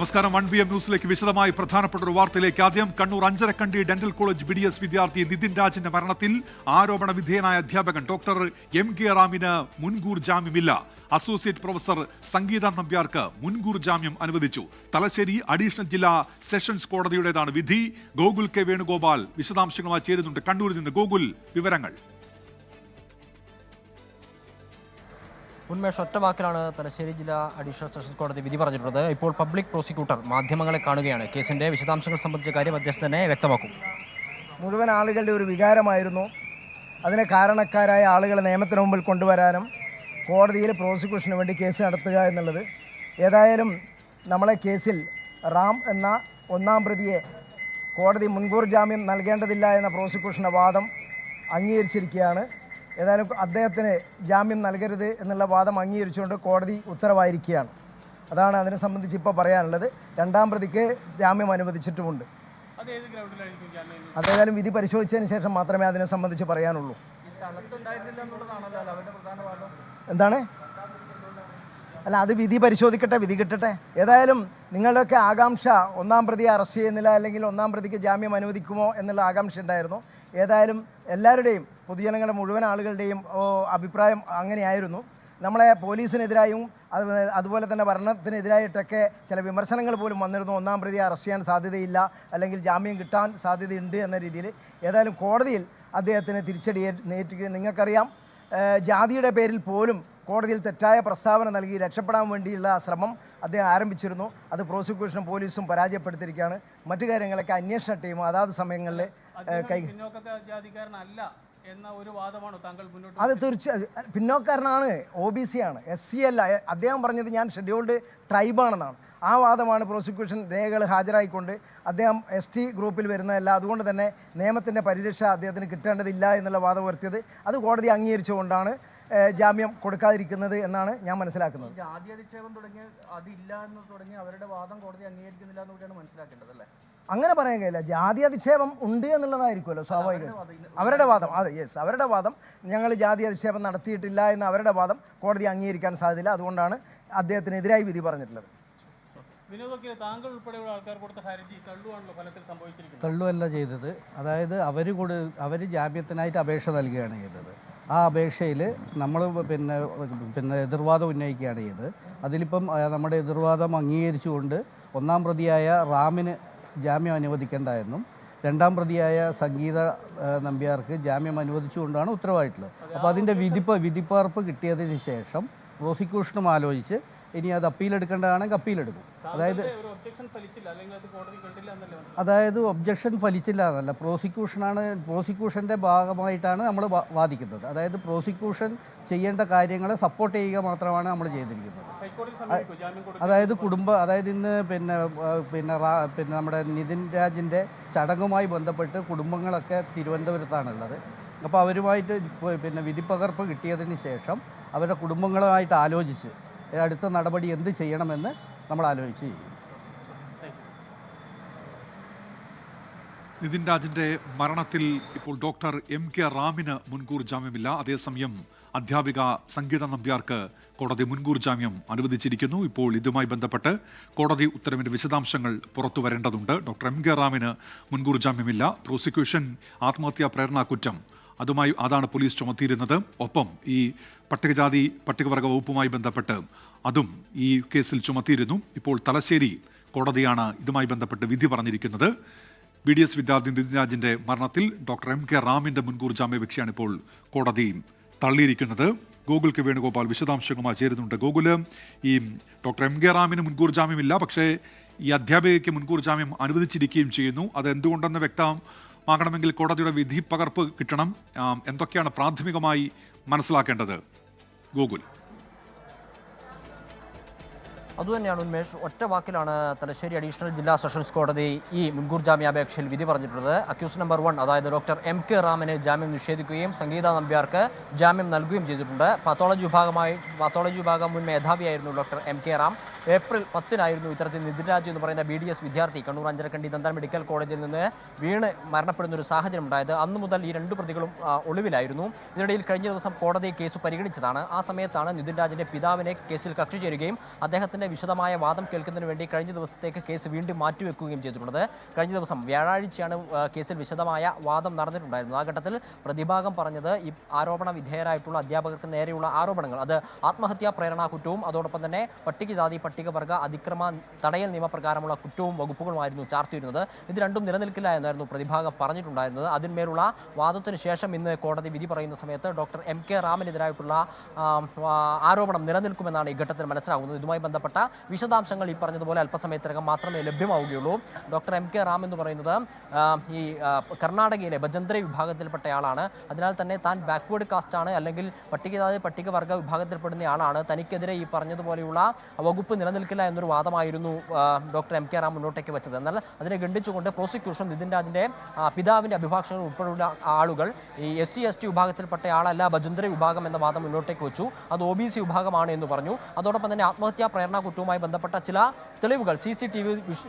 നമസ്കാരം. 1PM ന്യൂസിലേക്ക് വിശദമായി പ്രധാനപ്പെട്ട ഒരു വാർത്തയിലേക്ക്. ആദ്യം Kannur Anjarakandy dental college BDS വിദ്യാർത്ഥി നിതിൻ രാജിന്റെ മരണത്തിൽ ആരോപണ വിധേയനായ അധ്യാപകൻ ഡോക്ടർ MK റാമിന് മുൻകൂർ ജാമ്യമില്ല. അസോസിയേറ്റ് പ്രൊഫസർ സംഗീത നമ്പ്യാർക്ക് മുൻകൂർ ജാമ്യം അനുവദിച്ചു. തലശ്ശേരി അഡീഷണൽ ജില്ലാ സെഷൻസ് കോടതിയുടേതാണ് വിധി. ഗോകുൽ കെ വേണുഗോപാൽ വിശദാംശങ്ങളുമായി ചേരുന്നുണ്ട് കണ്ണൂരിൽ നിന്ന്. ഗോകുൽ, വിവരങ്ങൾ. ഉന്മേഷ്, ഒറ്റവാക്കിലാണ് തലശ്ശേരി ജില്ലാ അഡീഷണൽ സെഷൻസ് കോടതി വിധി പറഞ്ഞിട്ടുള്ളത്. ഇപ്പോൾ പബ്ലിക് പ്രോസിക്യൂട്ടർ മാധ്യമങ്ങളെ കാണുകയാണ്. കേസിന്റെ വിശദാംശങ്ങൾ സംബന്ധിച്ച കാര്യം അദ്ദേഹം തന്നെ വ്യക്തമാക്കും. മുഴുവൻ ആളുകളുടെ ഒരു വികാരമായിരുന്നു. അതിന് കാരണക്കാരായ ആളുകളെ നിയമത്തിന് മുമ്പിൽ കൊണ്ടുവരാനും കോടതിയിൽ പ്രോസിക്യൂഷന് വേണ്ടി കേസ് നടത്തുക എന്നുള്ളത്. ഏതായാലും നമ്മളെ കേസിൽ റാം എന്ന ഒന്നാം പ്രതിയെ കോടതി മുൻകൂർ ജാമ്യം നൽകേണ്ടതില്ല എന്ന പ്രോസിക്യൂഷൻ്റെ വാദം അംഗീകരിച്ചിരിക്കുകയാണ്. ഏതായാലും അദ്ദേഹത്തിന് ജാമ്യം നൽകരുത് എന്നുള്ള വാദം അംഗീകരിച്ചുകൊണ്ട് കോടതി ഉത്തരവായിരിക്കുകയാണ്. അതാണ് അതിനെ സംബന്ധിച്ച് ഇപ്പോൾ പറയാനുള്ളത്. രണ്ടാം പ്രതിക്ക് ജാമ്യം അനുവദിച്ചിട്ടുമുണ്ട്. അതേതായാലും വിധി പരിശോധിച്ചതിന് ശേഷം മാത്രമേ അതിനെ സംബന്ധിച്ച് പറയാനുള്ളൂ. എന്താണ്? അല്ല, അത് വിധി പരിശോധിക്കട്ടെ, വിധി കിട്ടട്ടെ. ഏതായാലും നിങ്ങളുടെയൊക്കെ ആകാംക്ഷ ഒന്നാം പ്രതിയെ അറസ്റ്റ് ചെയ്യുന്നില്ല, അല്ലെങ്കിൽ ഒന്നാം പ്രതിക്ക് ജാമ്യം അനുവദിക്കുമോ എന്നുള്ള ആകാംക്ഷ ഉണ്ടായിരുന്നു. ഏതായാലും എല്ലാവരുടെയും, പൊതുജനങ്ങളുടെ മുഴുവൻ ആളുകളുടെയും അഭിപ്രായം അങ്ങനെയായിരുന്നു. നമ്മളെ പോലീസിനെതിരായും അതുപോലെ തന്നെ ഭരണത്തിനെതിരായിട്ടൊക്കെ ചില വിമർശനങ്ങൾ പോലും വന്നിരുന്നു. ഒന്നാം പ്രതിയെ അറസ്റ്റ് ചെയ്യാൻ സാധ്യതയില്ല, അല്ലെങ്കിൽ ജാമ്യം കിട്ടാൻ സാധ്യതയുണ്ട് എന്ന രീതിയിൽ. ഏതായാലും കോടതിയിൽ അദ്ദേഹത്തിന് തിരിച്ചടി നേരിട്ട്. നിങ്ങൾക്കറിയാം, ജാതിയുടെ പേരിൽ പോലും കോടതിയിൽ തെറ്റായ പ്രസ്താവന നൽകി രക്ഷപ്പെടാൻ വേണ്ടിയുള്ള ശ്രമം അദ്ദേഹം ആരംഭിച്ചിരുന്നു. അത് പ്രോസിക്യൂഷനും പോലീസും പരാജയപ്പെടുത്തിയിരിക്കുകയാണ്. മറ്റു കാര്യങ്ങളൊക്കെ അന്വേഷണ ടീം അതാത് സമയങ്ങളിൽ അത് തീർച്ചയായും പിന്നോക്കാരനാണ്, OBC ആണ്, SC അല്ല. അദ്ദേഹം പറഞ്ഞത് ഞാൻ ഷെഡ്യൂൾഡ് ട്രൈബാണെന്നാണ്. ആ വാദമാണ് പ്രോസിക്യൂഷൻ രേഖകൾ ഹാജരായിക്കൊണ്ട് അദ്ദേഹം ST ഗ്രൂപ്പിൽ വരുന്നതല്ല, അതുകൊണ്ട് തന്നെ നിയമത്തിൻ്റെ പരിരക്ഷ അദ്ദേഹത്തിന് കിട്ടേണ്ടതില്ല എന്നുള്ള വാദം ഉയർത്തിയത്. അത് കോടതി അംഗീകരിച്ചുകൊണ്ടാണ് ജാമ്യം കൊടുക്കാതിരിക്കുന്നത് എന്നാണ് ഞാൻ മനസ്സിലാക്കുന്നത്. അങ്ങനെ പറയാൻ കഴിയില്ല. ജാതി അധിക്ഷേപം ഉണ്ട് എന്നുള്ളതായിരിക്കുമല്ലോ സ്വാഭാവികം. അവരുടെ വാദം, അതെ, യെസ്, അവരുടെ വാദം ഞങ്ങൾ ജാതി അധിക്ഷേപം നടത്തിയിട്ടില്ല എന്ന അവരുടെ വാദം കോടതി അംഗീകരിക്കാൻ സാധ്യതയില്ല. അതുകൊണ്ടാണ് അദ്ദേഹത്തിനെതിരായി വിധി പറഞ്ഞിട്ടുള്ളത്. തള്ളുവല്ല ചെയ്തത്. അതായത് അവർ ജാമ്യത്തിനായിട്ട് അപേക്ഷ നൽകുകയാണ് ചെയ്തത്. ആ അപേക്ഷയിൽ നമ്മൾ പിന്നെ എതിർവാദം ഉന്നയിക്കുകയാണ് ചെയ്തത്. അതിലിപ്പം നമ്മുടെ എതിർവാദം അംഗീകരിച്ചുകൊണ്ട് ഒന്നാം പ്രതിയായ റാമിന് ജാമ്യം അനുവദിക്കേണ്ടായെന്നും രണ്ടാം പ്രതിയായ സംഗീത നമ്പ്യാർക്ക് ജാമ്യം അനുവദിച്ചുകൊണ്ടാണ് ഉത്തരവായിട്ടുള്ളത്. അപ്പോൾ അതിൻ്റെ വിധിപ്പകർപ്പ് കിട്ടിയതിന് ശേഷം പ്രോസിക്യൂഷനും ആലോചിച്ച് ഇനി അത് അപ്പീലെടുക്കേണ്ടതാണെങ്കിൽ അപ്പീലെടുക്കും. അതായത് ഒബ്ജക്ഷൻ ഫലിച്ചില്ല എന്നല്ല, പ്രോസിക്യൂഷൻ്റെ ഭാഗമായിട്ടാണ് നമ്മൾ വാദിക്കുന്നത്. അതായത് പ്രോസിക്യൂഷൻ ചെയ്യേണ്ട കാര്യങ്ങളെ സപ്പോർട്ട് ചെയ്യുക മാത്രമാണ് നമ്മൾ ചെയ്തിരിക്കുന്നത്. അതായത് ഇന്ന് പിന്നെ നമ്മുടെ നിതിൻ രാജിൻ്റെ ചടങ്ങുമായി ബന്ധപ്പെട്ട് കുടുംബങ്ങളൊക്കെ തിരുവനന്തപുരത്താണുള്ളത്. അപ്പോൾ അവരുമായിട്ട് വിധിപ്പകർപ്പ് കിട്ടിയതിന് ശേഷം അവരുടെ കുടുംബങ്ങളുമായിട്ട് ആലോചിച്ച് അടുത്ത നടപടി എന്ത് ചെയ്യണമെന്ന് നമ്മൾ ആലോചിച്ച് ചെയ്യും. നിതിൻ രാജിന്റെ മരണത്തിൽ ഇപ്പോൾ ഡോക്ടർ MK റാമിന് മുൻകൂർ ജാമ്യമില്ല. അതേസമയം അധ്യാപിക സംഗീത നമ്പ്യാർക്ക് കോടതി മുൻകൂർ ജാമ്യം അനുവദിച്ചിരിക്കുന്നു. ഇപ്പോൾ ഇതുമായി ബന്ധപ്പെട്ട് കോടതി ഉത്തരവിന്റെ വിശദാംശങ്ങൾ പുറത്തു വരേണ്ടതുണ്ട്. ഡോക്ടർ MK റാമിന് മുൻകൂർ ജാമ്യമില്ല. പ്രോസിക്യൂഷൻ ആത്മഹത്യാ പ്രേരണാ കുറ്റം അതാണ് പോലീസ് ചുമത്തിയിരുന്നത്. ഒപ്പം ഈ പട്ടികവർഗ വകുപ്പുമായി ബന്ധപ്പെട്ട് അതും ഈ കേസിൽ ചുമത്തിയിരുന്നു. ഇപ്പോൾ തലശ്ശേരി കോടതിയാണ് ഇതുമായി ബന്ധപ്പെട്ട് വിധി പറഞ്ഞിരിക്കുന്നത്. BDS വിദ്യാർത്ഥി നിതിൻ രാജിന്റെ മരണത്തിൽ ഡോക്ടർ MK റാമിന്റെ മുൻകൂർ ജാമ്യാപേക്ഷയാണ് ഇപ്പോൾ കോടതി തള്ളിയിരിക്കുന്നത്. ഗോകുൽ കെ വേണുഗോപാൽ വിശദാംശങ്ങളുമായി ചേരുന്നുണ്ട്. ഗോകുല്, ഈ ഡോക്ടർ MK റാമിന് മുൻകൂർ ജാമ്യമില്ല, പക്ഷേ ഈ അധ്യാപികയ്ക്ക് മുൻകൂർ ജാമ്യം അനുവദിച്ചിരിക്കുകയും ചെയ്യുന്നു. അത് എന്തുകൊണ്ടെന്ന് വ്യക്തമാകണമെങ്കിൽ കോടതിയുടെ വിധി പകർപ്പ് കിട്ടണം. എന്തൊക്കെയാണ് പ്രാഥമികമായി മനസ്സിലാക്കേണ്ടത് ഗോകുൽ? അതുതന്നെയാണ് ഉന്മേഷ്. ഒറ്റ വാക്കിലാണ് തലശ്ശേരി അഡീഷണൽ ജില്ലാ സെഷൻസ് കോടതി ഈ മുൻകൂർ ജാമ്യാപേക്ഷയിൽ വിധി പറഞ്ഞിട്ടുള്ളത്. അക്യൂസ് നമ്പർ 1, അതായത് ഡോക്ടർ MK റാമിന് ജാമ്യം നിഷേധിക്കുകയും സംഗീത നമ്പ്യാർക്ക് ജാമ്യം നൽകുകയും ചെയ്തിട്ടുണ്ട്. പാത്തോളജി വിഭാഗം മുൻ മേധാവിയായിരുന്നു ഡോക്ടർ MK റാം. ഏപ്രിൽ 10-നായിരുന്നു ഇത്തരത്തിൽ നിതിൻ രാജ് എന്ന് പറയുന്ന BDS വിദ്യാർത്ഥി കണ്ണൂർ അഞ്ചരക്കണ്ടി ദന്താൽ മെഡിക്കൽ കോളേജിൽ നിന്ന് വീണ് മരണപ്പെടുന്ന ഒരു സാഹചര്യം ഉണ്ടായത്. അന്നു മുതൽ ഈ 2 പ്രതികളും ഒളിവിലായിരുന്നു. ഇതിനിടയിൽ കഴിഞ്ഞ ദിവസം കോടതി കേസ് പരിഗണിച്ചതാണ്. ആ സമയത്താണ് നിതിൻ രാജിന്റെ പിതാവിനെ കേസിൽ കക്ഷി ചേരുകയും അദ്ദേഹത്തിന്റെ തന്നെ വിശദമായ വാദം കേൾക്കുന്നതിന് വേണ്ടി കഴിഞ്ഞ ദിവസത്തേക്ക് കേസ് വീണ്ടും മാറ്റിവെക്കുകയും ചെയ്തിട്ടുള്ളത്. കഴിഞ്ഞ ദിവസം വ്യാഴാഴ്ചയാണ് കേസിൽ വിശദമായ വാദം നടന്നിട്ടുണ്ടായിരുന്നത്. ആ ഘട്ടത്തിൽ പ്രതിഭാഗം പറഞ്ഞത് ഈ ആരോപണ വിധേയരായിട്ടുള്ള അധ്യാപകർക്ക് നേരെയുള്ള ആരോപണങ്ങൾ അത് ആത്മഹത്യാ പ്രേരണാ കുറ്റവും അതോടൊപ്പം തന്നെ പട്ടികജാതി പട്ടികവർഗ അതിക്രമ തടയൽ നിയമപ്രകാരമുള്ള കുറ്റവും വകുപ്പുകളുമായിരുന്നു ചാർത്തിയിരുന്നത്. ഇത് രണ്ടും നിലനിൽക്കില്ല എന്നായിരുന്നു പ്രതിഭാഗം പറഞ്ഞിട്ടുണ്ടായിരുന്നത്. അതിന്മേലുള്ള വാദത്തിന് ശേഷം ഇന്ന് കോടതി വിധി പറയുന്ന സമയത്ത് ഡോക്ടർ MK റാമിനെതിരായിട്ടുള്ള ആരോപണം നിലനിൽക്കുമെന്നാണ് ഈ ഘട്ടത്തിൽ മനസ്സിലാകുന്നത്. ഇതുമായി ബന്ധപ്പെട്ട വിശദാംശങ്ങൾ ഈ പറഞ്ഞതുപോലെ അല്പസമയത്തിനകം മാത്രമേ ലഭ്യമാവുകയുള്ളൂ. ഡോക്ടർ MK റാം എന്ന് പറയുന്നത് ഈ കർണാടകയിലെ ഭജന്ത്രി വിഭാഗത്തിൽപ്പെട്ടയാളാണ്. അതിനാൽ തന്നെ താൻ ബാക്ക്വേർഡ് കാസ്റ്റ് ആണ്, അല്ലെങ്കിൽ പട്ടികജാതി പട്ടികവർഗ വിഭാഗത്തിൽപ്പെടുന്ന ആളാണ്. തനിക്കെതിരെ ഈ പറഞ്ഞതുപോലെയുള്ള വകുപ്പ് നിലനിൽക്കില്ല എന്നൊരു വാദമായിരുന്നു ഡോക്ടർ MK റാം മുന്നോട്ടേക്ക് വെച്ചത്. എന്നാൽ അതിനെ ഖണ്ഡിച്ചുകൊണ്ട് പ്രോസിക്യൂഷൻ നിതിൻ രാജിന്റെ പിതാവിന്റെ അഭിഭാഷകർ ഉൾപ്പെടെയുള്ള ആളുകൾ ഈ SC/ST വിഭാഗത്തിൽപ്പെട്ട ആളല്ല ഭജന്ത്രി വിഭാഗം എന്ന വാദം മുന്നോട്ടേക്ക് വെച്ചു. അത് OBC വിഭാഗമാണ് എന്ന് പറഞ്ഞു. അതോടൊപ്പം തന്നെ ആത്മഹത്യാ പ്രേരണാ കുറ്റവുമായി ബന്ധപ്പെട്ട ചില തെളിവുകൾ CCTV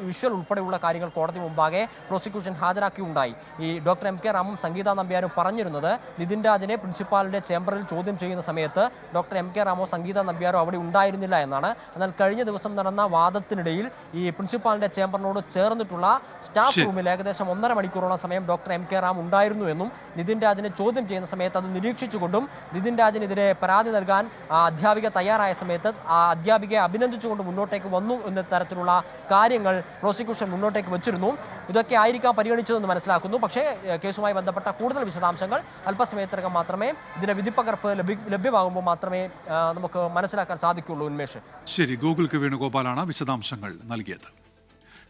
വിഷ്വൽ ഉൾപ്പെടെയുള്ള കാര്യങ്ങൾ കോടതി മുമ്പാകെ പ്രോസിക്യൂഷൻ ഹാജരാക്കിയുണ്ടായി. ഈ ഡോക്ടർ MK റാമും സംഗീത നമ്പ്യാരും പറഞ്ഞിരുന്നത് നിതിൻ രാജിനെ പ്രിൻസിപ്പാളിന്റെ ചേംബറിൽ ചോദ്യം ചെയ്യുന്ന സമയത്ത് ഡോക്ടർ MK റാമോ സംഗീത നമ്പ്യാരോ അവിടെ ഉണ്ടായിരുന്നില്ല എന്നാണ്. എന്നാൽ കഴിഞ്ഞ ദിവസം നടന്ന വാദത്തിനിടയിൽ ഈ പ്രിൻസിപ്പാളിന്റെ ചേംബറിനോട് ചേർന്നിട്ടുള്ള സ്റ്റാഫ് റൂമിൽ ഏകദേശം 1.5 മണിക്കൂറോളം സമയം ഡോക്ടർ MK റാം ഉണ്ടായിരുന്നു എന്നും നിതിൻ രാജിനെ ചോദ്യം ചെയ്യുന്ന സമയത്ത് അത് നിരീക്ഷിച്ചുകൊണ്ടും നിതിൻ രാജിനെതിരെ പരാതി നൽകാൻ അധ്യാപിക തയ്യാറായ സമയത്ത് ആ അധ്യാപികയെ അഭിനന്ദിച്ചുകൊണ്ട് മുന്നോട്ടേക്ക് വന്നു എന്ന തരത്തിലുള്ള കാര്യങ്ങൾ പ്രോസിക്യൂഷൻ മുന്നോട്ടേക്ക് വെച്ചിരുന്നു. ഇതൊക്കെ ആയിരിക്കാം പരിഗണിച്ചതെന്ന് മനസ്സിലാക്കുന്നു. പക്ഷേ കേസുമായി ബന്ധപ്പെട്ട കൂടുതൽ വിശദാംശങ്ങൾ അല്പസമയത്തിനകം മാത്രമേ ഇതിന്റെ വിധിപ്പകർപ്പ് ലഭ്യമാകുമ്പോൾ മാത്രമേ നമുക്ക് മനസ്സിലാക്കാൻ സാധിക്കുള്ളൂ. ഉന്മേഷ്. ശരി, ഗൂഗിൾക്ക് വേണുഗോപാലാണ് വിശദാംശങ്ങൾ നൽകിയത്.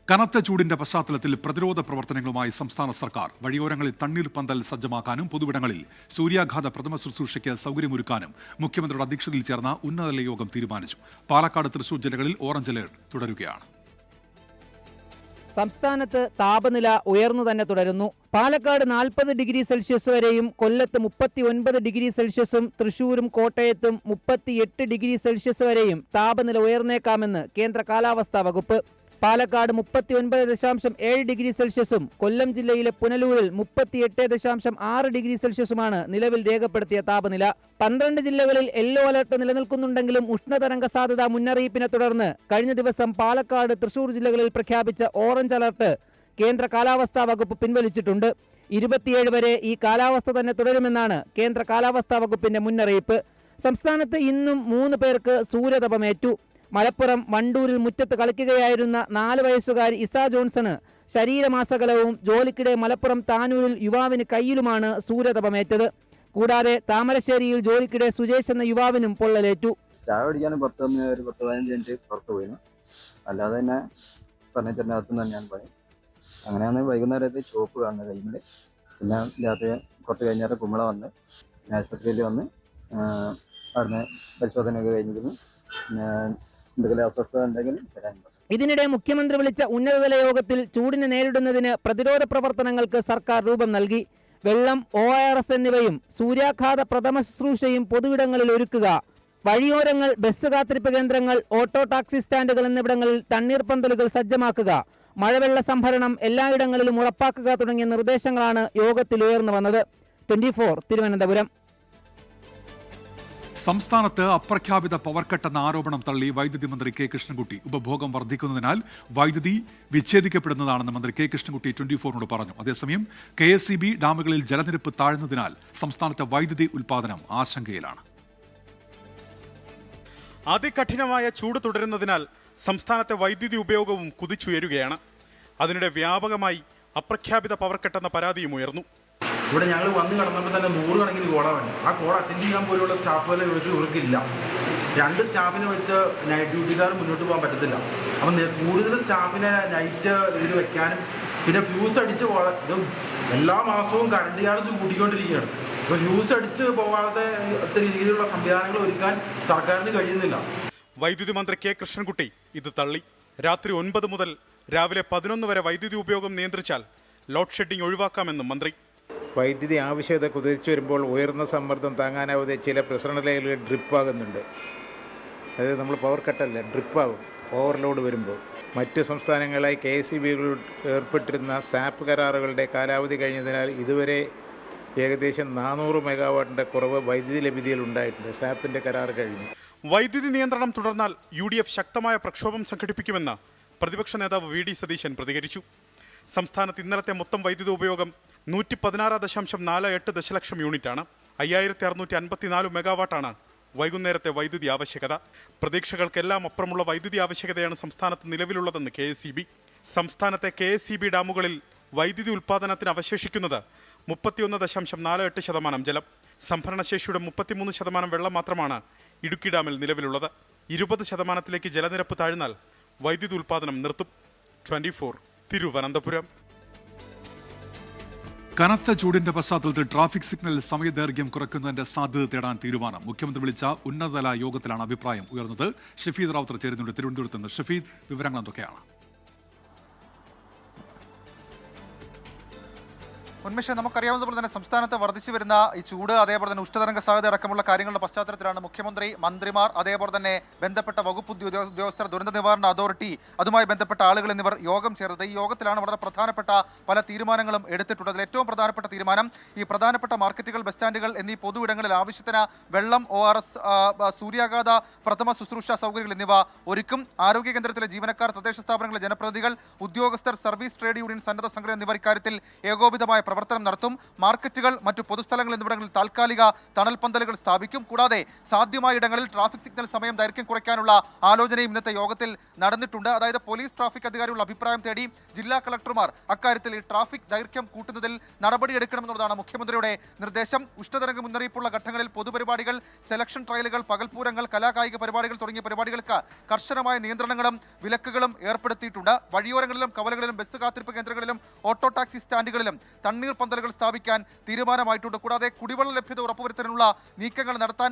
കനത്ത ചൂടിന്റെ പശ്ചാത്തലത്തിൽ പ്രതിരോധ പ്രവർത്തനങ്ങളുമായി സംസ്ഥാന സർക്കാർ വഴിയോരങ്ങളിൽ തണ്ണീർപ്പന്തൽ സജ്ജമാക്കാനും പൊതുവിടങ്ങളിൽ സൂര്യാഘാത പ്രഥമ ശുശ്രൂഷയ്ക്ക് സൗകര്യമൊരുക്കാനും മുഖ്യമന്ത്രിയുടെ അധ്യക്ഷതയിൽ ചേർന്ന ഉന്നതതല യോഗം തീരുമാനിച്ചു. പാലക്കാട്, തൃശൂർ ജില്ലകളിൽ ഓറഞ്ച് അലർട്ട് തുടരുകയാണ്. സംസ്ഥാനത്ത് താപനില ഉയർന്നു തന്നെ തുടരുന്നു. പാലക്കാട് 40 ഡിഗ്രി സെൽഷ്യസ് വരെയും കൊല്ലത്ത് 39 ഡിഗ്രി സെൽഷ്യസും തൃശൂരും കോട്ടയത്തും 38 ഡിഗ്രി സെൽഷ്യസ് വരെയും താപനില ഉയർന്നേക്കാമെന്ന് കേന്ദ്ര കാലാവസ്ഥാ വകുപ്പ്. പാലക്കാട് 39.7 ഡിഗ്രി സെൽഷ്യസും കൊല്ലം ജില്ലയിലെ പുനലൂരിൽ 38.6 ഡിഗ്രി സെൽഷ്യസുമാണ് നിലവിൽ രേഖപ്പെടുത്തിയ താപനില. 12 ജില്ലകളിൽ യെല്ലോ അലർട്ട് നിലനിൽക്കുന്നുണ്ടെങ്കിലും ഉഷ്ണതരംഗ സാധ്യതാ മുന്നറിയിപ്പിനെ തുടർന്ന് കഴിഞ്ഞ ദിവസം പാലക്കാട്, തൃശൂർ ജില്ലകളിൽ പ്രഖ്യാപിച്ച ഓറഞ്ച് അലർട്ട് കേന്ദ്ര കാലാവസ്ഥാ വകുപ്പ് പിൻവലിച്ചിട്ടുണ്ട്. 27 വരെ ഈ കാലാവസ്ഥ തന്നെ തുടരുമെന്നാണ് കേന്ദ്ര കാലാവസ്ഥാ വകുപ്പിന്റെ മുന്നറിയിപ്പ്. സംസ്ഥാനത്ത് ഇന്നും 3 പേർക്ക് സൂര്യതപമേറ്റു. മലപ്പുറം വണ്ടൂരിൽ മുറ്റത്ത് കളിക്കുകയായിരുന്ന 4 വയസ്സുകാരി ഇസ ജോൺസണ് ശരീരമാസകലവും ജോലിക്കിടെ മലപ്പുറം താനൂരിൽ യുവാവിന് കയ്യിലുമാണ് സൂര്യതപമേറ്റത്. കൂടാതെ താമരശ്ശേരിയിൽ ജോലിക്കിടെ സുജേഷ് എന്ന യുവാവിനും പൊള്ളലേറ്റു. ചായ കുടിക്കാനും 10-15 മിനിറ്റ് പുറത്ത് പോയിരുന്നു. അല്ലാതെ തന്നെ ഫർണിച്ചറിൻ്റെ അകത്ത് തന്നെയാണ് പണി. അങ്ങനെയാണ് വൈകുന്നേരത്തെ ചോപ്പ് കാണുന്നത് കൈമിൽ. പിന്നെ രാത്രി കുറച്ച് കഴിഞ്ഞാൽ കുമ്പള വന്ന് ആശുപത്രിയിൽ വന്ന് അവിടുന്ന് പരിശോധനയൊക്കെ കഴിഞ്ഞിരുന്നു. പിന്നെ എന്തെങ്കിലും അസ്വസ്ഥത ഉണ്ടെങ്കിൽ വരാൻ. ഇതിനിടെ മുഖ്യമന്ത്രി വിളിച്ച ഉന്നതതല യോഗത്തിൽ ചൂടിനെ നേരിടുന്നതിന് പ്രതിരോധ പ്രവർത്തനങ്ങൾക്ക് സർക്കാർ രൂപം നൽകി. വെള്ളം, ORS എന്നിവയും സൂര്യാഘാത പ്രഥമ ശുശ്രൂഷയും പൊതുവിടങ്ങളിൽ ഒരുക്കുക, വഴിയോരങ്ങൾ, ബസ് കാത്തിരിപ്പ് കേന്ദ്രങ്ങൾ, ഓട്ടോ ടാക്സി സ്റ്റാൻഡുകൾ എന്നിവിടങ്ങളിൽ തണ്ണീർപ്പന്തലുകൾ സജ്ജമാക്കുക, മഴവെള്ള സംഭരണം എല്ലായിടങ്ങളിലും ഉറപ്പാക്കുക തുടങ്ങിയ നിർദ്ദേശങ്ങളാണ് യോഗത്തിൽ ഉയർന്നു വന്നത്. 24 തിരുവനന്തപുരം. സംസ്ഥാനത്ത് അപ്രഖ്യാപിത പവർ കട്ട് എന്ന ആരോപണം തള്ളി വൈദ്യുതി മന്ത്രി കെ കൃഷ്ണൻകുട്ടി. ഉപഭോഗം വർദ്ധിക്കുന്നതിനാൽ വൈദ്യുതി വിച്ഛേദിക്കപ്പെടുന്നതാണെന്ന് മന്ത്രി കെ കൃഷ്ണൻകുട്ടി 24നോട് പറഞ്ഞു. അതേസമയം KSEB ഡാമുകളിൽ ജലനിരപ്പ് താഴ്ന്നതിനാൽ സംസ്ഥാനത്തെ വൈദ്യുതി ഉൽപ്പാദനം ആശങ്കയിലാണ്. അതികഠിനമായ ചൂട് തുടരുന്നതിനാൽ സംസ്ഥാനത്തെ വൈദ്യുതി ഉപയോഗവും കുതിച്ചുയരുകയാണ്. അതിനിടെ വ്യാപകമായി അപ്രഖ്യാപിത പവർ കട്ട് എന്ന പരാതിയും ഉയർന്നു. ഇവിടെ ഞങ്ങൾ വന്ന് കടന്നപ്പോൾ തന്നെ 100 കണക്കിന് കോള വേണം. ആ കോള അറ്റൻഡ് ചെയ്യാൻ പോലുള്ള സ്റ്റാഫുകളെ ഇവർക്കില്ല. 2 സ്റ്റാഫിനെ വെച്ച് നൈറ്റ് ഡ്യൂട്ടിക്കാർ മുന്നോട്ട് പോകാൻ പറ്റത്തില്ല. അപ്പം കൂടുതൽ സ്റ്റാഫിനെ നൈറ്റ് ഇതിൽ വെക്കാനും പിന്നെ ഫ്യൂസ് അടിച്ച് ഇതും എല്ലാ മാസവും കറണ്ട് ചാർജ് കൂട്ടിക്കൊണ്ടിരിക്കുകയാണ്. അപ്പോൾ ഫ്യൂസ് അടിച്ച് പോകാതെ ഒത്തിരി രീതിയിലുള്ള സംവിധാനങ്ങൾ ഒരുക്കാൻ സർക്കാരിന് കഴിയുന്നില്ല. വൈദ്യുതി മന്ത്രി കെ കൃഷ്ണൻകുട്ടി ഇത് തള്ളി. രാത്രി 9 മുതൽ രാവിലെ 11 വരെ വൈദ്യുതി ഉപയോഗം നിയന്ത്രിച്ചാൽ ലോഡ് ഷെഡിംഗ് ഒഴിവാക്കാമെന്നും മന്ത്രി. വൈദ്യുതി ആവശ്യകത കുതിച്ചു വരുമ്പോൾ ഉയർന്ന സമ്മർദ്ദം താങ്ങാനാവാതെ ചില പ്രസരണ ലൈനുകൾ ഡ്രിപ്പാകുന്നുണ്ട്. അതായത് നമ്മൾ പവർ കട്ടല്ല, ഡ്രിപ്പാകും ഓവർലോഡ് വരുമ്പോൾ. മറ്റ് സംസ്ഥാനങ്ങളായി KSEB ഏർപ്പെട്ടിരുന്ന സാപ്പ് കരാറുകളുടെ കാലാവധി കഴിഞ്ഞതിനാൽ ഇതുവരെ ഏകദേശം 400 മെഗാവാട്ടിൻ്റെ കുറവ് വൈദ്യുതി ലഭ്യതയിൽ ഉണ്ടായിട്ടുണ്ട്. സാപ്പിൻ്റെ കരാർ കഴിഞ്ഞു. വൈദ്യുതി നിയന്ത്രണം തുടർന്നാൽ UDF ശക്തമായ പ്രക്ഷോഭം സംഘടിപ്പിക്കുമെന്ന് പ്രതിപക്ഷ നേതാവ് VD സതീശൻ പ്രതികരിച്ചു. സംസ്ഥാനത്ത് ഇന്നലത്തെ മൊത്തം വൈദ്യുതി ഉപയോഗം 116.48 ദശലക്ഷം യൂണിറ്റാണ്. 5654 മെഗാവാട്ടാണ് വൈകുന്നേരത്തെ വൈദ്യുതി ആവശ്യകത. പ്രതീക്ഷകൾക്കെല്ലാം അപ്പുറമുള്ള വൈദ്യുതി ആവശ്യകതയാണ് സംസ്ഥാനത്ത് നിലവിലുള്ളതെന്ന് KSEB. സംസ്ഥാനത്തെ KSEB ഡാമുകളിൽ വൈദ്യുതി ഉൽപ്പാദനത്തിന് അവശേഷിക്കുന്നത് 31.48% ജലം. സംഭരണശേഷിയുടെ 33% വെള്ളം മാത്രമാണ് ഇടുക്കി ഡാമിൽ നിലവിലുള്ളത്. 20%ത്തിലേക്ക് ജലനിരപ്പ് താഴ്ന്നാൽ വൈദ്യുതി ഉൽപ്പാദനം നിർത്തും. 24 തിരുവനന്തപുരം. കനത്ത ചൂടിന്റെ പശ്ചാത്തലത്തിൽ ട്രാഫിക് സിഗ്നൽ സമയദൈർഘ്യം കുറയ്ക്കുന്നതിന്റെ സാധ്യത തേടാൻ തീരുമാനം. മുഖ്യമന്ത്രി വിളിച്ച ഉന്നതതല യോഗത്തിലാണ് അഭിപ്രായം ഉയർന്നത്. ഷഫീദ് റാവുത്തർ ചേരുന്നുണ്ട് തിരുവനന്തപുരത്ത് നിന്ന്. ഷഫീദ്, വിവരങ്ങൾ എന്തൊക്കെയാണ്? ഉന്മേഷം, നമുക്കറിയാവുന്നതുപോലെ തന്നെ സംസ്ഥാനത്ത് വർദ്ധിച്ചു വരുന്ന ഈ ചൂട്, അതേപോലെ തന്നെ ഉഷ്ണതരംഗ സാധ്യത അടക്കമുള്ള കാര്യങ്ങളുടെ പശ്ചാത്തലത്തിലാണ് മുഖ്യമന്ത്രി, മന്ത്രിമാർ, അതേപോലെ തന്നെ ബന്ധപ്പെട്ട വകുപ്പ് ഉദ്യോഗസ്ഥർ, ദുരന്ത നിവാരണ അതോറിറ്റി, അതുമായി ബന്ധപ്പെട്ട ആളുകൾ എന്നിവർ യോഗം ചേർന്നത്. ഈ യോഗത്തിലാണ് വളരെ പ്രധാനപ്പെട്ട പല തീരുമാനങ്ങളും എടുത്തിട്ടുള്ളത്. അതിൽ ഏറ്റവും പ്രധാനപ്പെട്ട തീരുമാനം ഈ പ്രധാനപ്പെട്ട മാർക്കറ്റുകൾ, ബസ് സ്റ്റാൻഡുകൾ എന്നീ പൊതുവിടങ്ങളിൽ ആവശ്യത്തിന് വെള്ളം, ORS, സൂര്യാഘാത പ്രഥമ ശുശ്രൂഷ സൗകര്യങ്ങൾ എന്നിവ ഒരുക്കും. ആരോഗ്യ കേന്ദ്രത്തിലെ ജീവനക്കാർ, തദ്ദേശ സ്ഥാപനങ്ങളിലെ ജനപ്രതിനിധികൾ, ഉദ്യോഗസ്ഥർ, സർവീസ്, ട്രേഡ് യൂണിയൻ, സന്നദ്ധ സംഘടന എന്നിവർ ഇക്കാര്യത്തിൽ ഏകോപിതമായ പ്രവർത്തനം നടത്തും. മാർക്കറ്റുകൾ, മറ്റു പൊതുസ്ഥലങ്ങൾ എന്നിവിടങ്ങളിൽ താൽക്കാലിക തണൽ പന്തലുകൾ സ്ഥാപിക്കും. കൂടാതെ സാധ്യമായ ഇടങ്ങളിൽ ട്രാഫിക് സിഗ്നൽ സമയം ദൈർഘ്യം കുറയ്ക്കാനുള്ള ആലോചനയും ഇന്നത്തെ യോഗത്തിൽ നടന്നിട്ടുണ്ട്. അതായത് പോലീസ് ട്രാഫിക് അധികാരികളുടെ അഭിപ്രായം തേടി ജില്ലാ കളക്ടർമാർ അക്കാര്യത്തിൽ ഈ ട്രാഫിക് ദൈർഘ്യം കൂട്ടുന്നതിൽ നടപടിയെടുക്കണമെന്നുള്ളതാണ് മുഖ്യമന്ത്രിയുടെ നിർദ്ദേശം. ഉഷ്ണതരംഗ മുന്നറിയിപ്പുള്ള ഘട്ടങ്ങളിൽ പൊതുപരിപാടികൾ, സെലക്ഷൻ ട്രയലുകൾ, പകൽപൂരങ്ങൾ, കലാകായിക പരിപാടികൾ തുടങ്ങിയ പരിപാടികൾക്ക് കർശനമായ നിയന്ത്രണങ്ങളും വിലക്കുകളും ഏർപ്പെടുത്തിയിട്ടുണ്ട്. വഴിയോരങ്ങളിലും കവലകളിലും ബസ് കാത്തിരിപ്പ് കേന്ദ്രങ്ങളിലും ഓട്ടോ ടാക്സി സ്റ്റാൻഡുകളിലും തണ്ണീർ പന്തലുകൾ സ്ഥാപിക്കാൻ തീരുമാനമായിട്ടുണ്ട്. കൂടാതെ കുടിവെള്ള ലഭ്യത ഉറപ്പുവരുത്താനുള്ള നീക്കങ്ങൾ നടത്താൻ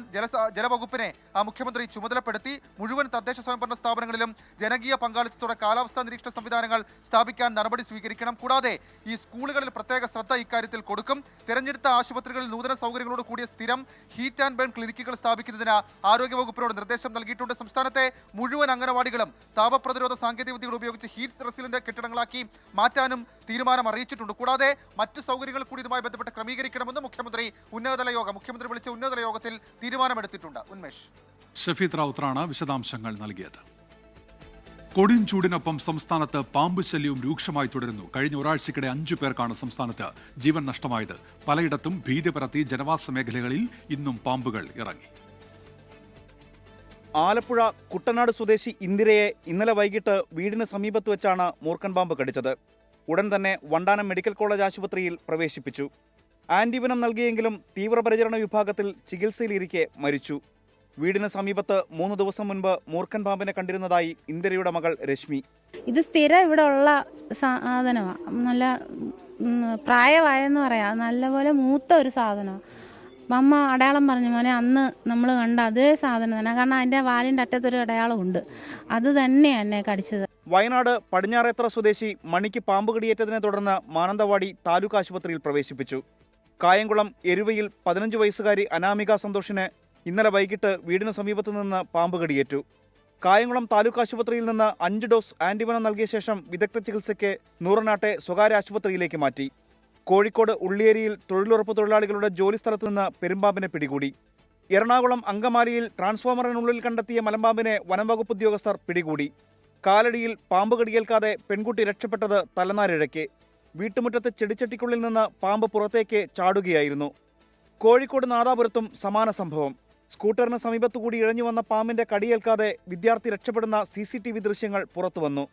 ജലവകുപ്പിനെ മുഖ്യമന്ത്രി ചുമതലപ്പെടുത്തി. മുഴുവൻ തദ്ദേശ സ്വയംഭരണ സ്ഥാപനങ്ങളിലും ജനകീയ പങ്കാളിത്തത്തോടെ കാലാവസ്ഥാ നിരീക്ഷണ സംവിധാനങ്ങൾ സ്ഥാപിക്കാൻ നടപടി സ്വീകരിക്കണം. കൂടാതെ ഈ സ്കൂളുകളിൽ പ്രത്യേക ശ്രദ്ധ ഇക്കാര്യത്തിൽ കൊടുക്കും. തിരഞ്ഞെടുത്ത ആശുപത്രികളിൽ നൂതന സൗകര്യങ്ങളോട് കൂടിയ സ്ഥിരം ഹീറ്റ് ആൻഡ് ബേൺ ക്ലിനിക്കുകൾ സ്ഥാപിക്കുന്നതിന് ആരോഗ്യവകുപ്പിനോട് നിർദ്ദേശം നൽകിയിട്ടുണ്ട്. സംസ്ഥാനത്തെ മുഴുവൻ അംഗനവാടികളും താപപ്രതിരോധ സാങ്കേതികവിദ്യകൾ ഉപയോഗിച്ച് ഹീറ്റ് റെസിലന്റ് കെട്ടിടങ്ങളാക്കി മാറ്റാനും തീരുമാനം അറിയിച്ചിട്ടുണ്ട്. കൂടാതെ മറ്റു സൗകര്യങ്ങൾ കൂടി ഇതുമായി ബന്ധപ്പെട്ട് ക്രമീകരിക്കണമെന്ന് മുഖ്യമന്ത്രി വിളിച്ച ഉന്നതതല യോഗത്തിൽ തീരുമാനമെടുത്തിട്ടുണ്ട്. ഉന്മേഷ്, ഷഫീദ് റാവുത്തറാണ് വിശദാംശങ്ങൾ നൽകിയത്. കൊടും ചൂടിനൊപ്പം സംസ്ഥാനത്ത് പാമ്പ് ശല്യവും രൂക്ഷമായി തുടരുന്നു. കഴിഞ്ഞ ഒരാഴ്ചക്കിടെ 5 പേർക്കാണ് സംസ്ഥാനത്ത് ജീവൻ നഷ്ടമായത്. പലയിടത്തും ഭീതി പരത്തി ജനവാസ മേഖലകളിൽ ഇന്നും പാമ്പുകൾ ഇറങ്ങി. ആലപ്പുഴ കുട്ടനാട് സ്വദേശി ഇന്ദിരയെ ഇന്നലെ വൈകിട്ട് വീടിന് സമീപത്ത് വെച്ചാണ് മൂർഖൻ പാമ്പ് കടിച്ചത്. ഉടൻ തന്നെ വണ്ടാനം മെഡിക്കൽ കോളേജ് ആശുപത്രിയിൽ പ്രവേശിപ്പിച്ചു. ആന്റിവനം നൽകിയെങ്കിലും തീവ്രപരിചരണ വിഭാഗത്തിൽ ചികിത്സയിലിരിക്കെ മരിച്ചു. വീടിന് സമീപത്ത് 3 ദിവസം മുൻപ് മൂർഖൻ പാമ്പിനെ കണ്ടിരുന്നതായി ഇന്ദിരയുടെ മകൾ രശ്മി. ഇത് സ്ഥിരം ഇവിടെ ഉള്ള സാധനമാണ്. നല്ല പ്രായമായെന്ന് പറയാം, നല്ലപോലെ മൂത്ത ഒരു സാധനമാണ്. അമ്മ അടയാളം പറഞ്ഞു, മോനെ അന്ന് നമ്മൾ കണ്ട അതേ സാധനം തന്നെ, കാരണം അതിൻ്റെ വാലിൻ്റെ അറ്റത്തൊരു അടയാളമുണ്ട്, അത് തന്നെയാണ് എന്നെ കടിച്ചത്. വയനാട് പടിഞ്ഞാറേത്തറ സ്വദേശി മണിക്ക് പാമ്പ് കടിയേറ്റതിനെ തുടർന്ന് മാനന്തവാടി താലൂക്ക് ആശുപത്രിയിൽ പ്രവേശിപ്പിച്ചു. കായംകുളം എരുവയിൽ 15 വയസ്സുകാരി അനാമിക സന്തോഷിന് ഇന്നലെ വൈകിട്ട് വീടിന് സമീപത്തു നിന്ന് പാമ്പ് കടിയേറ്റു. കായംകുളം താലൂക്ക് ആശുപത്രിയിൽ നിന്ന് 5 ഡോസ് ആന്റിവനം നൽകിയ ശേഷം വിദഗ്ധ ചികിത്സയ്ക്ക് നൂറനാട്ടെ സ്വകാര്യ ആശുപത്രിയിലേക്ക് മാറ്റി. കോഴിക്കോട് ഉള്ളിയേരിയിൽ തൊഴിലുറപ്പ് തൊഴിലാളികളുടെ ജോലിസ്ഥലത്ത് നിന്ന് പെരുമ്പാമ്പിനെ പിടികൂടി. എറണാകുളം അങ്കമാലിയിൽ ട്രാൻസ്ഫോമറിനുള്ളിൽ കണ്ടെത്തിയ മലമ്പാമ്പിനെ വനംവകുപ്പ് ഉദ്യോഗസ്ഥർ പിടികൂടി. കാലടിയിൽ പാമ്പ് കടിയേൽക്കാതെ പെൺകുട്ടി രക്ഷപ്പെട്ടത് തലനാരിഴയ്ക്ക്. വീട്ടുമുറ്റത്തെ ചെടിച്ചട്ടിക്കുള്ളിൽ നിന്ന് പാമ്പ് പുറത്തേക്ക് ചാടുകയായിരുന്നു. കോഴിക്കോട് നാദാപുരത്തും സമാന സംഭവം. സ്കൂട്ടറിന് സമീപത്തുകൂടി ഇഴഞ്ഞു വന്ന പാമ്പിന്റെ കടിയേൽക്കാതെ വിദ്യാർത്ഥി രക്ഷപ്പെടുന്ന CCTV ദൃശ്യങ്ങൾ പുറത്തുവന്നു.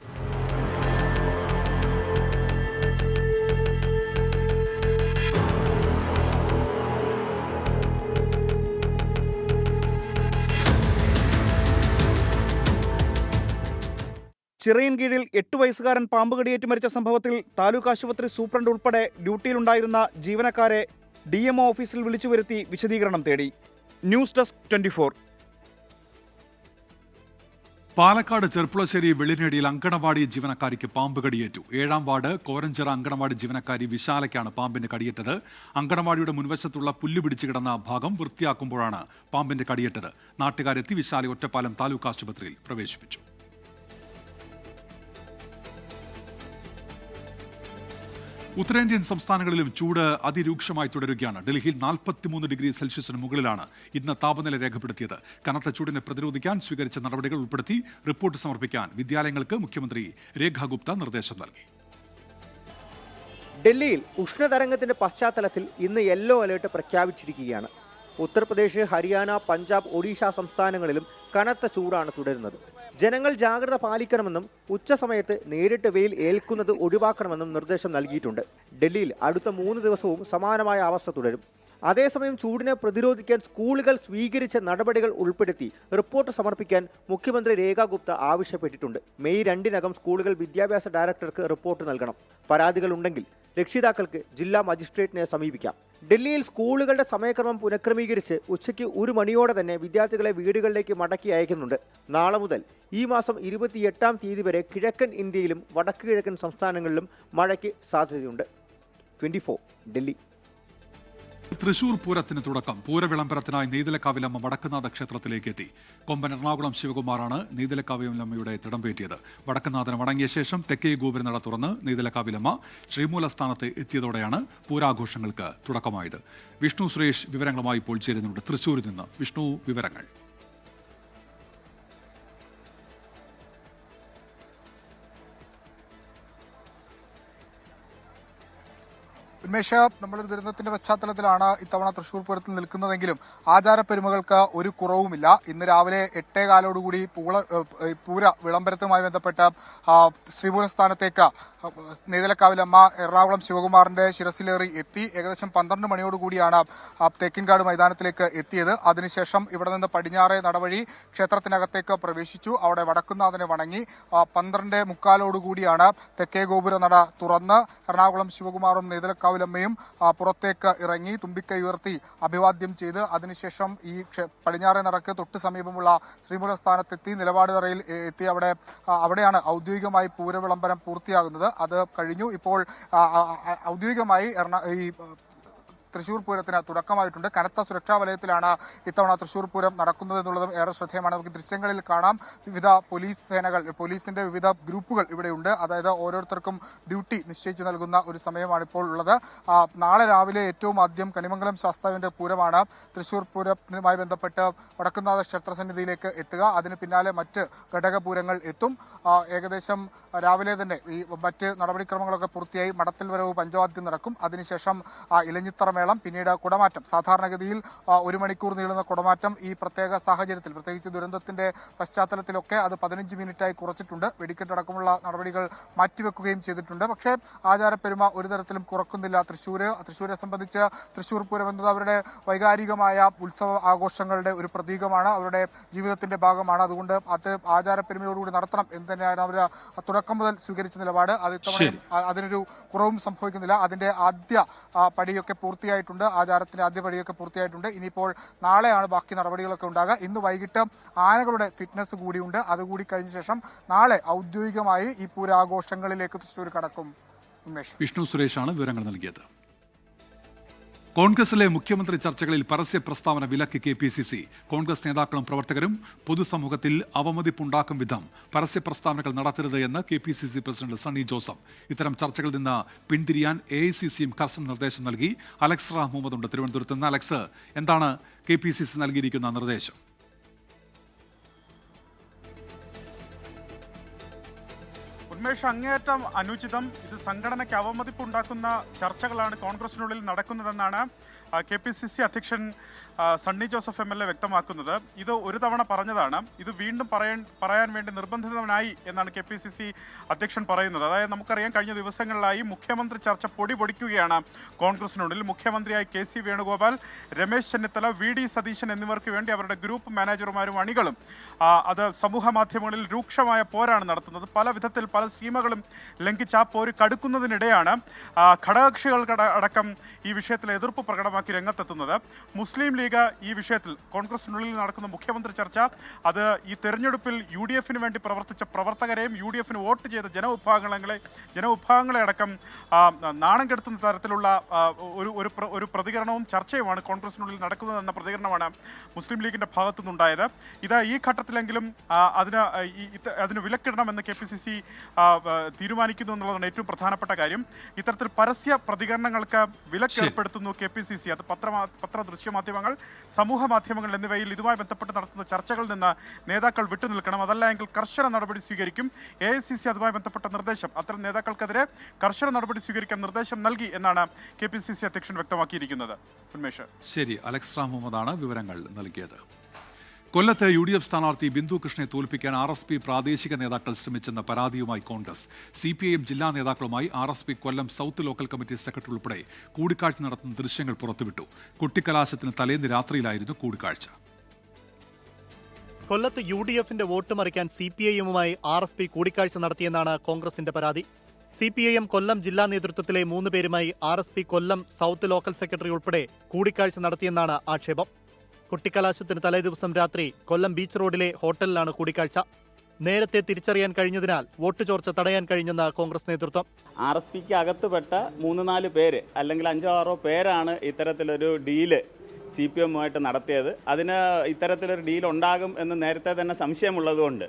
ചിറയൻകീഴിൽ 8 വയസ്സുകാരൻ പാമ്പ് കടിയേറ്റ് മരിച്ച സംഭവത്തിൽ താലൂക്ക് ആശുപത്രി സൂപ്രണ്ട് ഉൾപ്പെടെ ഡ്യൂട്ടിയിലുണ്ടായിരുന്ന ജീവനക്കാരെ DMO ഓഫീസിൽ വിളിച്ചു വരുത്തി വിശദീകരണം തേടി. News desk 24. പാലക്കാട് ചെർപ്പുളശ്ശേരി വെള്ളിനേടിയിൽ അങ്കണവാടി ജീവനക്കാരിക്ക് പാമ്പ് കടിയേറ്റു. 7ാം വാർഡ് കോരഞ്ചിറ അങ്കണവാടി ജീവനക്കാരി വിശാലയ്ക്കാണ് പാമ്പിന് കടിയേറ്റത്. അങ്കണവാടിയുടെ മുൻവശത്തുള്ള പുല്ല് പിടിച്ചു കിടന്ന ഭാഗം വൃത്തിയാക്കുമ്പോഴാണ് പാമ്പിന്റെ കടിയേറ്റത്. നാട്ടുകാരെത്തി വിശാലയെ ഒറ്റപ്പാലം താലൂക്ക് ആശുപത്രിയിൽ പ്രവേശിപ്പിച്ചു. ഉത്തരേന്ത്യൻ സംസ്ഥാനങ്ങളിലും ചൂട് അതിരൂക്ഷമായി തുടരുകയാണ്. ഡൽഹിയിൽ 43 ഡിഗ്രി സെൽഷ്യസിന് മുകളിലാണ് ഇന്ന് താപനില രേഖപ്പെടുത്തിയത്. കനത്ത ചൂടിനെ പ്രതിരോധിക്കാൻ സ്വീകരിച്ച നടപടികൾ ഉൾപ്പെടുത്തി റിപ്പോർട്ട് സമർപ്പിക്കാൻ വിദ്യാലയങ്ങൾക്ക് മുഖ്യമന്ത്രി രേഖ ഗുപ്ത നിർദ്ദേശം നൽകി. ഡൽഹിയിൽ ഉഷ്ണതരംഗത്തിന്റെ പശ്ചാത്തലത്തിൽ ഇന്ന് യെല്ലോ അലേർട്ട് പ്രഖ്യാപിച്ചിരിക്കുകയാണ്. ഉത്തർപ്രദേശ്, ഹരിയാന, പഞ്ചാബ്, ഒഡീഷ സംസ്ഥാനങ്ങളിലും കനത്ത ചൂടാണ് തുടരുന്നത്. ജനങ്ങൾ ജാഗ്രത പാലിക്കണമെന്നും ഉച്ചസമയത്ത് നേരിട്ട് വെയിൽ ഏൽക്കുന്നത് ഒഴിവാക്കണമെന്നും നിർദ്ദേശം നൽകിയിട്ടുണ്ട്. ഡൽഹിയിൽ അടുത്ത 3 ദിവസവും സമാനമായ അവസ്ഥ തുടരും. അതേസമയം ചൂടിനെ പ്രതിരോധിക്കാൻ സ്കൂളുകൾ സ്വീകരിച്ച നടപടികൾ ഉൾപ്പെടുത്തി റിപ്പോർട്ട് സമർപ്പിക്കാൻ മുഖ്യമന്ത്രി രേഖ ഗുപ്ത ആവശ്യപ്പെട്ടിട്ടുണ്ട്. മെയ് 2-നകം സ്കൂളുകൾ വിദ്യാഭ്യാസ ഡയറക്ടർക്ക് റിപ്പോർട്ട് നൽകണം. പരാതികൾ ഉണ്ടെങ്കിൽ രക്ഷിതാക്കൾക്ക് ജില്ലാ മജിസ്ട്രേറ്റിനെ സമീപിക്കാം. ഡൽഹിയിൽ സ്കൂളുകളുടെ സമയക്രമം പുനഃക്രമീകരിച്ച് ഉച്ചയ്ക്ക് 1 മണിയോടെ തന്നെ വിദ്യാർത്ഥികളെ വീടുകളിലേക്ക് മടക്കി അയക്കുന്നുണ്ട്. നാളെ മുതൽ ഈ മാസം 28-ാം തീയതി വരെ കിഴക്കൻ ഇന്ത്യയിലും വടക്ക് കിഴക്കൻ സംസ്ഥാനങ്ങളിലും മഴയ്ക്ക് സാധ്യതയുണ്ട്. 24 ഡൽഹി. തൃശൂർ പൂരത്തിന് തുടക്കം. പൂരവിളംബരത്തിനായി നെയ്തലക്കാവിലമ്മ വടക്കുന്നാഥ ക്ഷേത്രത്തിലേക്ക് എത്തി. കൊമ്പൻ എറണാകുളം ശിവകുമാറാണ് നെയ്തലക്കാവിലമ്മയുടെ തിടമ്പേറ്റിയത്. വടക്കുന്നാഥന് വണങ്ങിയ ശേഷം തെക്കേ ഗോപുരനട തുറന്ന് നെയ്തലക്കാവിലമ്മ ശ്രീമൂലസ്ഥാനത്ത് എത്തിയതോടെയാണ് പൂരാഘോഷങ്ങൾക്ക് തുടക്കമായത്. വിഷ്ണു സുരേഷ് വിവരങ്ങളുമായി ഇപ്പോൾ ചേരുന്നുണ്ട് തൃശൂരിൽ നിന്ന്. വിഷ്ണു, വിവരങ്ങൾ. ഉന്മേഷ, നമ്മളൊരു ദുരന്തത്തിന്റെ പശ്ചാത്തലത്തിലാണ് ഇത്തവണ തൃശൂർ പൂരത്തിൽ നിൽക്കുന്നതെങ്കിലും ആചാരപ്പെരുമകൾക്ക് ഒരു കുറവുമില്ല. ഇന്ന് രാവിലെ 8:15 പൂര വിളംബരത്തുമായി ബന്ധപ്പെട്ട ശ്രീമൂലസ്ഥാനത്തേക്ക് നെയ്തലക്കാവിലമ്മ എറണാകുളം ശിവകുമാറിന്റെ ശിരസിലേറി എത്തി. ഏകദേശം 12 മണിയോടുകൂടിയാണ് തേക്കിൻകാട് മൈതാനത്തിലേക്ക് എത്തിയത്. അതിനുശേഷം ഇവിടെ നിന്ന് പടിഞ്ഞാറേ നടവഴി ക്ഷേത്രത്തിനകത്തേക്ക് പ്രവേശിച്ചു. അവിടെ വടക്കുന്നാഥനെ വണങ്ങി 12:45 തെക്കേ ഗോപുര നട തുറന്ന് എറണാകുളം ശിവകുമാറും നെയ്തലക്കാവിലമ്മയും പുറത്തേക്ക് ഇറങ്ങി തുമ്പിക്കൈ ഉയർത്തി അഭിവാദ്യം ചെയ്ത് അതിനുശേഷം ഈ പടിഞ്ഞാറേ നടക്ക് തൊട്ട് സമീപമുള്ള ശ്രീമൂലസ്ഥാനത്തെത്തി നിലപാട് തറയിൽ എത്തി. അവിടെയാണ് ഔദ്യോഗികമായി പൂരവിളംബരം പൂർത്തിയാകുന്നത്. അത് കഴിഞ്ഞു. ഇപ്പോൾ ഔദ്യോഗികമായി ഈ തൃശൂർ പൂരത്തിന് തുടക്കമായിട്ടുണ്ട്. കനത്ത സുരക്ഷാ വലയത്തിലാണ് ഇത്തവണ തൃശൂർ പൂരം നടക്കുന്നത് എന്നുള്ളതും ഏറെ ശ്രദ്ധേയമാണ്. നമുക്ക് ദൃശ്യങ്ങളിൽ കാണാം. വിവിധ പോലീസ് സേനകൾ, പോലീസിന്റെ വിവിധ ഗ്രൂപ്പുകൾ ഇവിടെയുണ്ട്. അതായത് ഓരോരുത്തർക്കും ഡ്യൂട്ടി നിശ്ചയിച്ചു നൽകുന്ന ഒരു സമയമാണ് ഇപ്പോൾ ഉള്ളത്. നാളെ രാവിലെ ഏറ്റവും ആദ്യം കണിമംഗലം ശാസ്താവിന്റെ പൂരമാണ്. തൃശൂർ പൂരവുമായി ബന്ധപ്പെട്ട് വടക്കുന്നാഥ ക്ഷേത്രസന്നിധിയിലേക്ക് എത്തുക. അതിന് പിന്നാലെ മറ്റ് ഘടകപൂരങ്ങൾ എത്തും. ഏകദേശം രാവിലെ തന്നെ ഈ മറ്റ് നടപടിക്രമങ്ങളൊക്കെ പൂർത്തിയായി മടത്തിൽ വരവ് പഞ്ചവാദ്യം നടക്കും. അതിനുശേഷം ഇലഞ്ഞിത്തറ മേളം, പിന്നീട് കുടമാറ്റം. സാധാരണഗതിയിൽ 1 മണിക്കൂർ നീളുന്ന കുടമാറ്റം ഈ പ്രത്യേക സാഹചര്യത്തിൽ, പ്രത്യേകിച്ച് ദുരന്തത്തിന്റെ പശ്ചാത്തലത്തിലൊക്കെ അത് 15 മിനിറ്റായി കുറച്ചിട്ടുണ്ട്. വെടിക്കെട്ടടക്കമുള്ള നടപടികൾ മാറ്റിവെക്കുകയും ചെയ്തിട്ടുണ്ട്. പക്ഷേ ആചാരപ്പെരുമ ഒരു തരത്തിലും കുറക്കുന്നില്ല. തൃശ്ശൂരെ സംബന്ധിച്ച് തൃശ്ശൂർ പൂരം എന്നത് അവരുടെ വൈകാരികമായ ഉത്സവ ആഘോഷങ്ങളുടെ ഒരു പ്രതീകമാണ്, അവരുടെ ജീവിതത്തിന്റെ ഭാഗമാണ്. അതുകൊണ്ട് അത് ആചാരപ്പെരുമയോടുകൂടി നടത്തണം എന്ന് തന്നെയാണ് അവർ തുടക്കം മുതൽ സ്വീകരിച്ച നിലപാട്. അത് ഇത്തവണ അതിനൊരു കുറവും സംഭവിക്കുന്നില്ല. അതിന്റെ ആദ്യ പടിയൊക്കെ പൂർത്തിയായിട്ടുണ്ട്. ആചാരത്തിന്റെ ആദ്യ പടിയൊക്കെ പൂർത്തിയായിട്ടുണ്ട്. ഇനിയിപ്പോൾ നാളെയാണ് ബാക്കി നടപടികളൊക്കെ ഉണ്ടാകുക. ഇന്ന് വൈകിട്ട് ആനകളുടെ ഫിറ്റ്നസ് കൂടിയുണ്ട്. അതുകൂടി കഴിഞ്ഞ ശേഷം നാളെ ഔദ്യോഗികമായി ഈ പൂരാഘോഷങ്ങളിലേക്ക് തൃശ്ശൂർ കടക്കും. ഉന്മേഷ്. വിഷ്ണു സുരേഷാണ് വിവരങ്ങൾ നൽകിയത്. കോൺഗ്രസിലെ മുഖ്യമന്ത്രി ചർച്ചകളിൽ പരസ്യ പ്രസ്താവന വിലക്കി KPCC. കോൺഗ്രസ് നേതാക്കളും പ്രവർത്തകരും പൊതുസമൂഹത്തിൽ അവമതിപ്പുണ്ടാക്കും വിധം പരസ്യ പ്രസ്താവനകൾ നടത്തരുത് എന്ന് KPCC പ്രസിഡന്റ് സണ്ണി ജോസഫ്. ഇത്തരം ചർച്ചകളിൽ നിന്ന് പിന്തിരിയാൻ AICCയും കർശന നിർദ്ദേശം നൽകി. അലക്സ് മുഹമ്മദ് ഉണ്ട് തിരുവനന്തപുരത്ത് നിന്ന്. അലക്സ്, എന്താണ് KPCC നൽകിയിരിക്കുന്ന നിർദ്ദേശം? ഉന്മേഷ്, അങ്ങേയറ്റം അനുചിതം. ഇത് സംഘടനയ്ക്ക് അവമതിപ്പുണ്ടാക്കുന്ന ചർച്ചകളാണ് കോൺഗ്രസിനുള്ളിൽ നടക്കുന്നതെന്നാണ് KPCC അധ്യക്ഷൻ സണ്ണി ജോസഫ് MLA വ്യക്തമാക്കുന്നത്. ഇത് ഒരു തവണ പറഞ്ഞതാണ്, ഇത് വീണ്ടും പറയാൻ വേണ്ടി നിർബന്ധിതനായി എന്നാണ് KPCC അധ്യക്ഷൻ പറയുന്നത്. അതായത് നമുക്കറിയാം, കഴിഞ്ഞ ദിവസങ്ങളിലായി മുഖ്യമന്ത്രി ചർച്ച പൊടിപൊടിക്കുകയാണ് കോൺഗ്രസിനുള്ളിൽ. മുഖ്യമന്ത്രിയായി KC വേണുഗോപാൽ, രമേശ് ചെന്നിത്തല, VD സതീശൻ എന്നിവർക്ക് വേണ്ടി അവരുടെ ഗ്രൂപ്പ് മാനേജർമാരും അണികളും അത് സമൂഹ മാധ്യമങ്ങളിൽ രൂക്ഷമായ പോരാണ് നടത്തുന്നത്. പല വിധത്തിൽ പല സീമകളും ലംഘിച്ച് ആ പോര് കടുക്കുന്നതിനിടെയാണ് ഘടകകക്ഷികൾ അടക്കം ഈ വിഷയത്തിൽ എതിർപ്പ് പ്രകടമാക്കി വ്യക്തമാക്കി രംഗത്തെത്തുന്നത്. മുസ്ലിം ലീഗ് ഈ വിഷയത്തിൽ കോൺഗ്രസിനുള്ളിൽ നടക്കുന്ന മുഖ്യമന്ത്രി ചർച്ച അത് ഈ തെരഞ്ഞെടുപ്പിൽ UDF വേണ്ടി പ്രവർത്തിച്ച പ്രവർത്തകരെയും UDF വോട്ട് ചെയ്ത ജനവിഭാഗങ്ങളെ അടക്കം നാണം കെടുത്തുന്ന തരത്തിലുള്ള ഒരു പ്രതികരണവും ചർച്ചയുമാണ് കോൺഗ്രസിനുള്ളിൽ നടക്കുന്നതെന്ന പ്രതികരണമാണ് മുസ്ലിം ലീഗിന്റെ ഭാഗത്തുനിന്നുണ്ടായത്. ഇത് ഈ ഘട്ടത്തിലെങ്കിലും അതിന് വിലക്കിടണമെന്ന് KPCC തീരുമാനിക്കുന്നു എന്നുള്ളതാണ് ഏറ്റവും പ്രധാനപ്പെട്ട കാര്യം. ഇത്തരത്തിൽ പരസ്യ പ്രതികരണങ്ങൾക്ക് വിലക്കേർപ്പെടുത്തുന്നു KPCC. അത് പത്ര ദൃശ്യമാധ്യമങ്ങൾ, സമൂഹ മാധ്യമങ്ങൾ എന്നിവയിൽ ഇതുമായി ബന്ധപ്പെട്ട് നടത്തുന്ന ചർച്ചകളിൽ നിന്ന് നേതാക്കൾ വിട്ടുനിൽക്കണം. അതല്ല എങ്കിൽ കർശന നടപടി സ്വീകരിക്കും. AICC അതുമായി ബന്ധപ്പെട്ട നിർദ്ദേശം, അത്തരം നേതാക്കൾക്കെതിരെ കർശന നടപടി സ്വീകരിക്കാൻ നിർദ്ദേശം നൽകി എന്നാണ് KPCC അധ്യക്ഷൻ വ്യക്തമാക്കിയിരിക്കുന്നത്. ഉന്മേഷ്. ശരി, അലക്സ് റാം മുഹമ്മദാണ് വിവരങ്ങൾ നൽകിയത്. കൊല്ലത്ത് UDF സ്ഥാനാർത്ഥി ബിന്ദു കൃഷ്ണനെ തോൽപ്പിക്കാൻ RSP പ്രാദേശിക നേതാക്കൾ ശ്രമിച്ചെന്ന പരാതിയുമായി കോൺഗ്രസ്. CPIM ജില്ലാ നേതാക്കളുമായി RSP കൊല്ലം സൗത്ത് ലോക്കൽ കമ്മിറ്റി സെക്രട്ടറി ഉൾപ്പെടെ കൂടിക്കാഴ്ച നടത്തുന്ന ദൃശ്യങ്ങൾ പുറത്തുവിട്ടു. കുട്ടിക്കലാശത്തിന് തലേന്ന് രാത്രിയിലായിരുന്നു കൂടിക്കാഴ്ച. കൊല്ലത്ത് UDF വോട്ട് മറിക്കാൻ CPIMുമായി RSP കൂടിക്കാഴ്ച നടത്തിയെന്നാണ് കോൺഗ്രസിന്റെ പരാതി. CPIM കൊല്ലം ജില്ലാ നേതൃത്വത്തിലെ 3 പേരുമായി RSP കൊല്ലം സൗത്ത് ലോക്കൽ സെക്രട്ടറി ഉൾപ്പെടെ കൂടിക്കാഴ്ച നടത്തിയെന്നാണ് ആക്ഷേപം. കുട്ടിക്കലാശത്തിന് തലേദിവസം രാത്രി കൊല്ലം ബീച്ച് റോഡിലെ ഹോട്ടലിലാണ് കൂടിക്കാഴ്ച. നേരത്തെ തിരിച്ചറിയാൻ കഴിഞ്ഞതിനാൽ വോട്ട് ചോർച്ച തടയാൻ കഴിഞ്ഞെന്ന് കോൺഗ്രസ് നേതൃത്വം. RSPക്ക് അകത്തുപെട്ട 3-4 പേര് അല്ലെങ്കിൽ 5-6 പേരാണ് ഇത്തരത്തിലൊരു ഡീല് CPIMുമായിട്ട് നടത്തിയത്. അതിന് ഇത്തരത്തിലൊരു ഡീൽ ഉണ്ടാകും എന്ന് നേരത്തെ തന്നെ സംശയമുള്ളതുകൊണ്ട്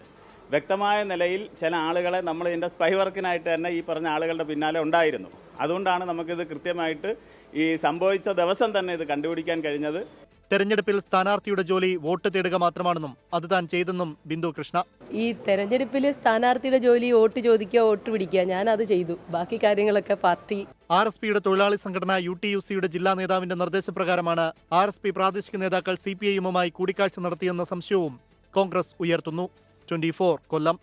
വ്യക്തമായ നിലയിൽ ചില ആളുകളെ നമ്മൾ ഇതിൻ്റെ സ്പൈ വർക്കിനായിട്ട് തന്നെ ഈ പറഞ്ഞ ആളുകളുടെ പിന്നാലെ ഉണ്ടായിരുന്നു. അതുകൊണ്ടാണ് നമുക്കിത് കൃത്യമായിട്ട് ഈ സംഭവിച്ച ദിവസം തന്നെ ഇത് കണ്ടുപിടിക്കാൻ കഴിഞ്ഞത്. തെരഞ്ഞെടുപ്പിൽ സ്ഥാനാർത്ഥിയുടെ ജോലി വോട്ട് തേടുക മാത്രമാണെന്നും അത് താൻ ചെയ്തെന്നും ബിന്ദു കൃഷ്ണ. ഈ തെരഞ്ഞെടുപ്പിൽ സ്ഥാനാർത്ഥിയുടെ ജോലി വോട്ട് ചോദിക്കുക, വോട്ട് പിടിക്കുക, ഞാൻ അത് ചെയ്തു. ബാക്കി കാര്യങ്ങളൊക്കെ പാർട്ടി. RSPയുടെ തൊഴിലാളി സംഘടന UTUCയുടെ ജില്ലാ നേതാവിന്റെ നിർദ്ദേശപ്രകാരമാണ് RSP പ്രാദേശിക നേതാക്കൾ CPIMുമായി കൂടിക്കാഴ്ച നടത്തിയെന്ന സംശയവും കോൺഗ്രസ് ഉയർത്തുന്നു. 24 കൊല്ലം.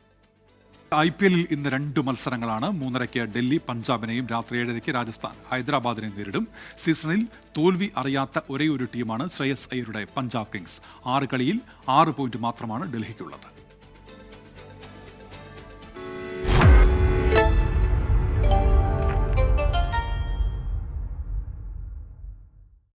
IPL ഇന്ന് 2 മത്സരങ്ങളാണ്. 3:30 ഡൽഹി പഞ്ചാബിനെയും രാത്രി 7:30 രാജസ്ഥാൻ ഹൈദരാബാദിനെയും നേരിടും. സീസണിൽ തോൽവി അറിയാത്ത ഒരേയൊരു ടീമാണ് ശ്രേയസ് അയ്യരുടെ പഞ്ചാബ് കിങ്സ്. 6 കളിയിൽ 6 പോയിന്റ് മാത്രമാണ് ഡൽഹിക്കുള്ളത്.